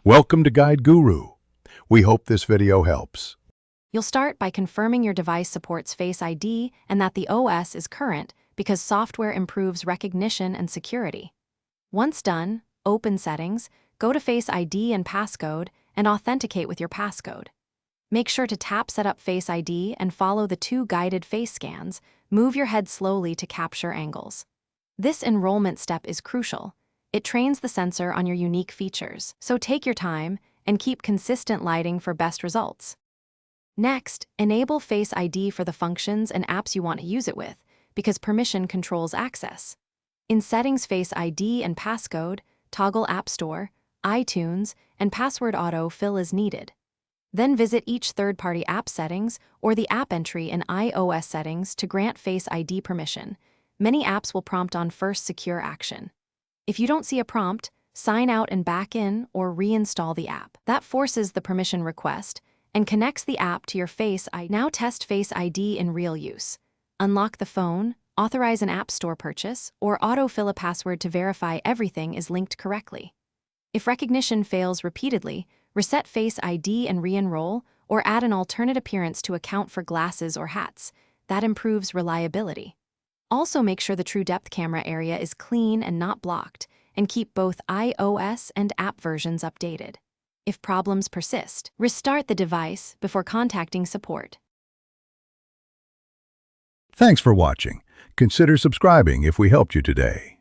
Welcome to Guide Guru. We hope this video helps. You'll start by confirming your device supports Face ID and that the OS is current because software improves recognition and security. Once done, open Settings, go to Face ID and Passcode, and authenticate with your passcode. Make sure to tap Set up Face ID and follow the 2 guided face scans. Move your head slowly to capture angles. This enrollment step is crucial. It trains the sensor on your unique features, so take your time and keep consistent lighting for best results. Next, enable Face ID for the functions and apps you want to use it with, because permission controls access. In Settings, Face ID and Passcode, toggle App Store, iTunes, and Password Auto-Fill as needed. Then visit each third-party app settings or the app entry in iOS settings to grant Face ID permission. Many apps will prompt on first secure action. If you don't see a prompt, sign out and back in or reinstall the app. That forces the permission request and connects the app to your Face ID. Now test Face ID in real use. Unlock the phone, authorize an App Store purchase, or autofill a password to verify everything is linked correctly. If recognition fails repeatedly, reset Face ID and re-enroll, or add an alternate appearance to account for glasses or hats. That improves reliability. Also make sure the true depth camera area is clean and not blocked, and keep both iOS and app versions updated. If problems persist, restart the device before contacting support. Thanks for watching. Consider subscribing if we helped you today.